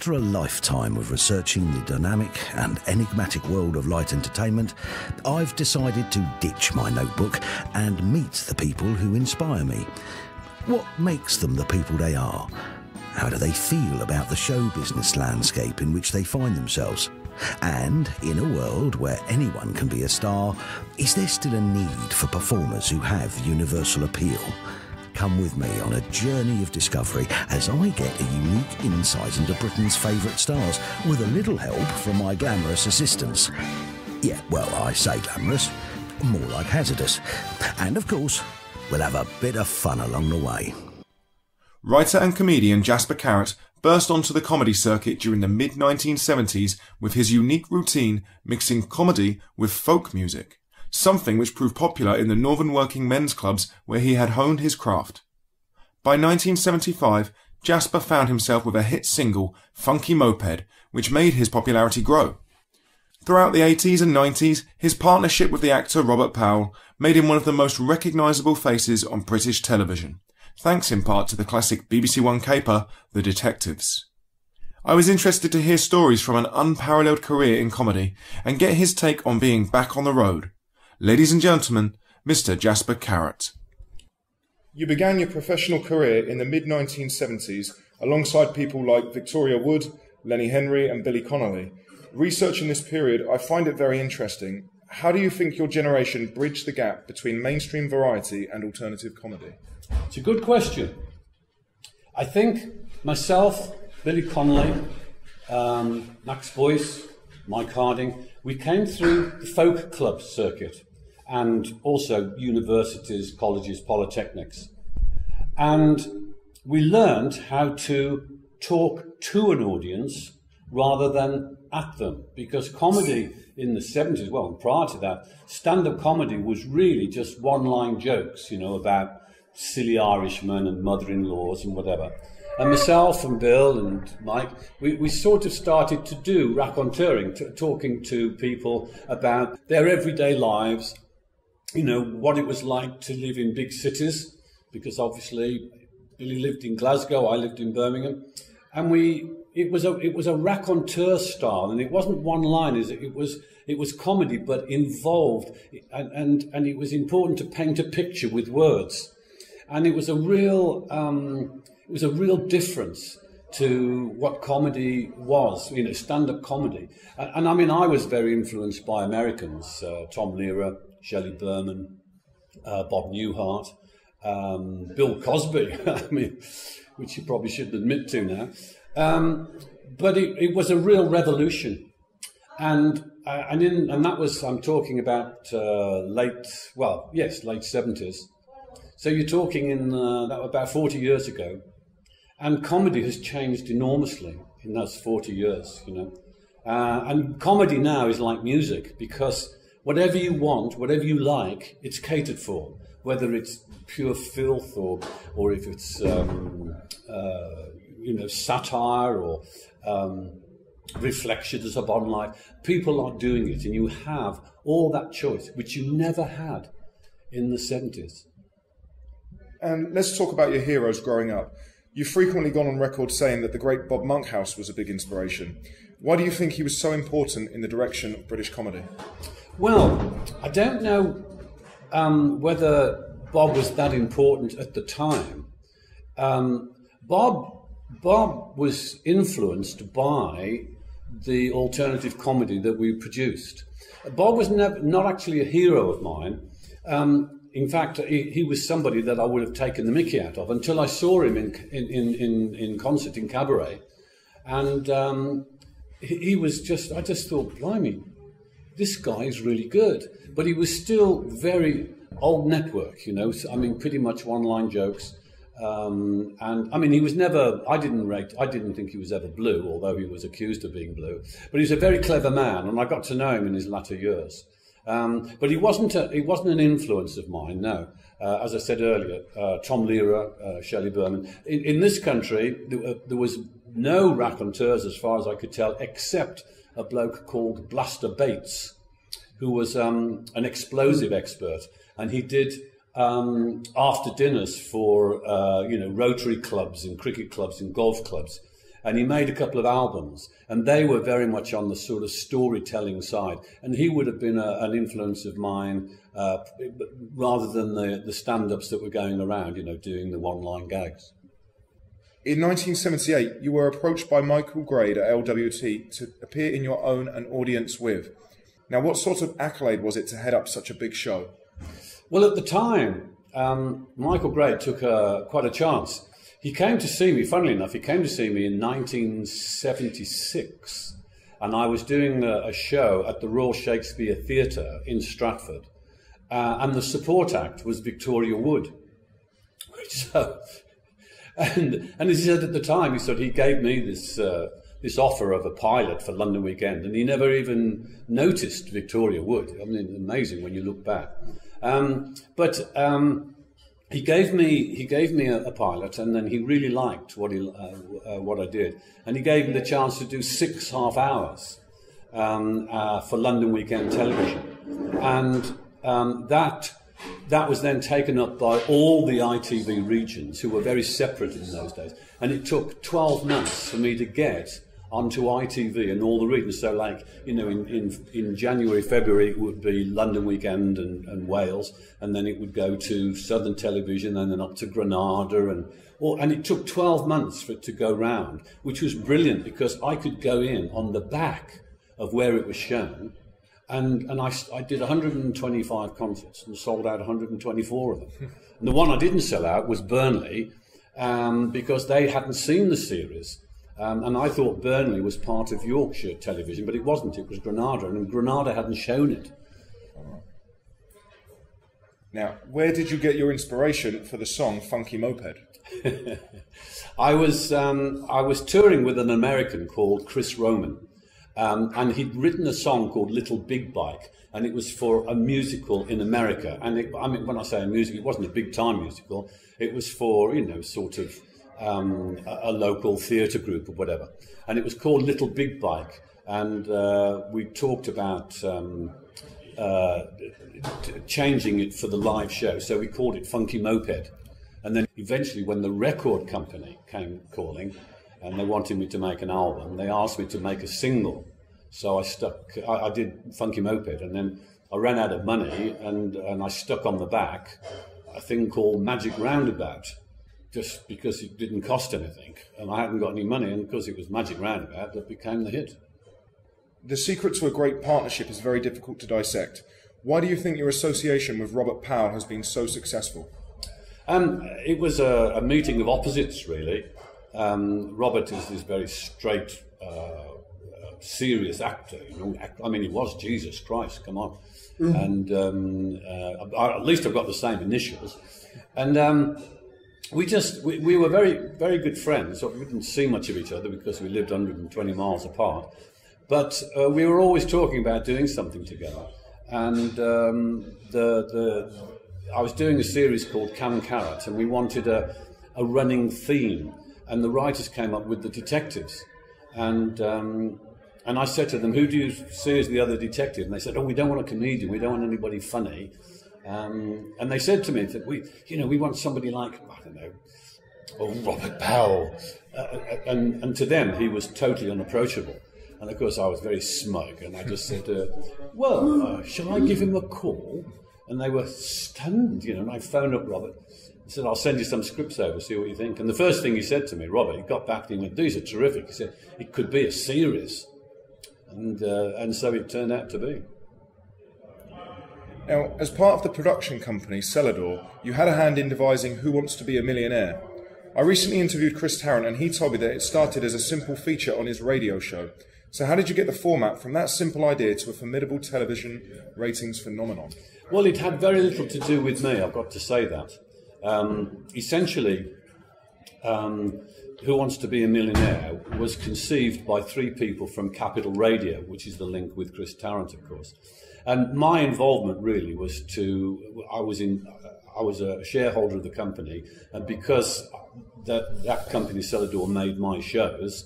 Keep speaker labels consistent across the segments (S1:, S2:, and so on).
S1: After a lifetime of researching the dynamic and enigmatic world of light entertainment, I've decided to ditch my notebook and meet the people who inspire me. What makes them the people they are? How do they feel about the show business landscape in which they find themselves? And in a world where anyone can be a star, is there still a need for performers who have universal appeal? Come with me on a journey of discovery as I get a unique insight into Britain's favourite stars with a little help from my glamorous assistants. Yeah, well, I say glamorous, more like hazardous. And of course, we'll have a bit of fun along the way.
S2: Writer and comedian Jasper Carrott burst onto the comedy circuit during the mid-1970s with his unique routine mixing comedy with folk music, something which proved popular in the northern working men's clubs where he had honed his craft. By 1975, Jasper found himself with a hit single, Funky Moped, which made his popularity grow. Throughout the 80s and 90s, his partnership with the actor Robert Powell made him one of the most recognisable faces on British television, thanks in part to the classic BBC One caper, The Detectives. I was interested to hear stories from an unparalleled career in comedy and get his take on being back on the road. Ladies and gentlemen, Mr. Jasper Carrott. You began your professional career in the mid-1970s alongside people like Victoria Wood, Lenny Henry and Billy Connolly. Researching this period, I find it very interesting. How do you think your generation bridged the gap between mainstream variety and alternative comedy?
S3: It's a good question. I think myself, Billy Connolly, Max Boyce, Mike Harding, we came through the folk club circuit and also universities, colleges, polytechnics. And we learned how to talk to an audience rather than at them, because comedy in the 70s, well, and prior to that, stand-up comedy was really just one-line jokes, you know, about silly Irishmen and mother-in-laws and whatever. And myself and Bill and Mike, we sort of started to do raconteuring, talking to people about their everyday lives, you know, what it was like to live in big cities, because obviously Billy lived in Glasgow, I lived in Birmingham, and it was a raconteur style, and it wasn't one-liners, it was comedy, but involved, and it was important to paint a picture with words, and it was a real difference to what comedy was, you know, stand-up comedy. And I mean, I was very influenced by Americans, Tom Lehrer, Shelley Berman, Bob Newhart, Bill Cosby, I mean, which you probably shouldn't admit to now. But it was a real revolution. And that was, I'm talking about late 70s. So you're talking in that about 40 years ago. And comedy has changed enormously in those 40 years, you know. And comedy now is like music, because whatever you want, whatever you like, it's catered for. Whether it's pure filth or if it's, satire or reflections upon life. People are doing it, and you have all that choice, which you never had in the 70s.
S2: And let's talk about your heroes growing up. You've frequently gone on record saying that the great Bob Monkhouse was a big inspiration. Why do you think he was so important in the direction of British comedy?
S3: Well, I don't know whether Bob was that important at the time. Bob was influenced by the alternative comedy that we produced. Bob was not actually a hero of mine. In fact, he was somebody that I would have taken the mickey out of until I saw him in concert in Cabaret. And he was just, I just thought, blimey, this guy is really good. But he was still very old network, you know, I mean, pretty much one-line jokes. And I mean, he was never, I didn't think he was ever blue, although he was accused of being blue. But he was a very clever man, and I got to know him in his latter years. But he wasn't an influence of mine, no. As I said earlier, Tom Lehrer, Shelley Berman. In this country, there was no raconteurs, as far as I could tell, except a bloke called Blaster Bates, who was an explosive expert, and he did after dinners for Rotary clubs and cricket clubs and golf clubs. and he made a couple of albums, and they were very much on the sort of storytelling side. And he would have been an influence of mine, rather than the stand-ups that were going around, you know, doing the one-line gags.
S2: In 1978, you were approached by Michael Grade at LWT to appear in your own An Audience With. Now, what sort of accolade was it to head up such a big show?
S3: Well, at the time, Michael Grade took quite a chance. He came to see me, funnily enough, he came to see me in 1976, and I was doing a show at the Royal Shakespeare Theatre in Stratford, and the support act was Victoria Wood. And as he said at the time, he said he gave me this offer of a pilot for London Weekend, and he never even noticed Victoria Wood. I mean, amazing when you look back. He gave me a pilot, and then he really liked what I did, and he gave me the chance to do 6 half hours for London Weekend Television, and that was then taken up by all the ITV regions, who were very separate in those days, and it took 12 months for me to get onto ITV and all the regions. So, like, you know, in January, February, it would be London Weekend and Wales, and then it would go to Southern Television, and then up to Granada, and it took 12 months for it to go round, which was brilliant because I could go in on the back of where it was shown, and I did 125 concerts and sold out 124 of them. And the one I didn't sell out was Burnley, because they hadn't seen the series. And I thought Burnley was part of Yorkshire Television, but it wasn't. It was Granada, and Granada hadn't shown it.
S2: Now, where did you get your inspiration for the song Funky Moped?
S3: I was touring with an American called Chris Roman, and he'd written a song called Little Big Bike, and it was for a musical in America. And I mean, when I say a musical, it wasn't a big-time musical. It was for, you know, sort of a local theatre group or whatever, and it was called Little Big Bike, and we talked about changing it for the live show, so we called it Funky Moped. And then eventually, when the record company came calling and they wanted me to make an album, they asked me to make a single, so I did Funky Moped, and then I ran out of money, and I stuck on the back a thing called Magic Roundabout, just because it didn't cost anything, and I hadn't got any money, and because it was Magic Roundabout, that became the hit.
S2: The secret to a great partnership is very difficult to dissect. Why do you think your association with Robert Powell has been so successful?
S3: It was a meeting of opposites, really. Robert is this very straight, serious actor. You know? I mean, he was Jesus Christ, come on. And at least I've got the same initials. And we were very, very good friends. So we didn't see much of each other because we lived 120 miles apart. But we were always talking about doing something together. And I was doing a series called Carrott, and we wanted a running theme. And the writers came up with the detectives. And I said to them, who do you see as the other detective? And they said, oh, we don't want a comedian. We don't want anybody funny. And they said to me that we want somebody like, I don't know, Robert Powell. And to them, he was totally unapproachable. And of course, I was very smug, and I just said, shall I give him a call? And they were stunned, and I phoned up Robert. I said, I'll send you some scripts over, see what you think. And the first thing he said to me, Robert, he got back to me and went, these are terrific. He said, it could be a series. And so it turned out to be.
S2: Now, as part of the production company, Celador, you had a hand in devising Who Wants to Be a Millionaire? I recently interviewed Chris Tarrant, and he told me that it started as a simple feature on his radio show. So how did you get the format from that simple idea to a formidable television ratings phenomenon?
S3: Well, it had very little to do with me, I've got to say that. Essentially, Who Wants to Be a Millionaire was conceived by 3 people from Capital Radio, which is the link with Chris Tarrant, of course. And my involvement really was I was a shareholder of the company, and because that company, Celador, made my shows,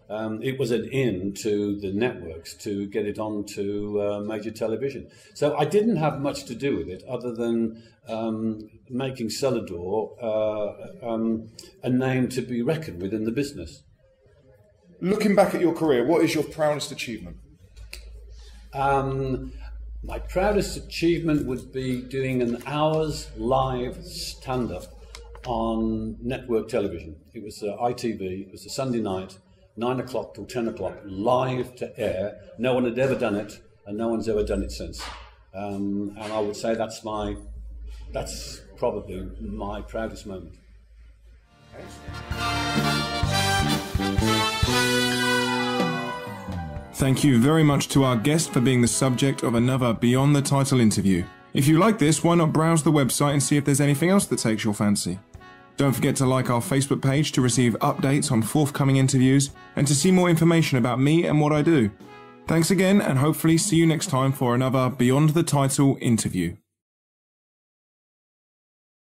S3: it was an in to the networks to get it onto major television. So I didn't have much to do with it other than making Celador a name to be reckoned with in the business.
S2: Looking back at your career, what is your proudest achievement?
S3: My proudest achievement would be doing an hour's live stand-up on network television. It was ITV, it was a Sunday night, 9 o'clock till 10 o'clock, live to air. No one had ever done it, and no one's ever done it since. And I would say that's probably my proudest moment.
S2: Thank you very much to our guest for being the subject of another Beyond the Title interview. If you like this, why not browse the website and see if there's anything else that takes your fancy. Don't forget to like our Facebook page to receive updates on forthcoming interviews and to see more information about me and what I do. Thanks again, and hopefully see you next time for another Beyond the Title interview.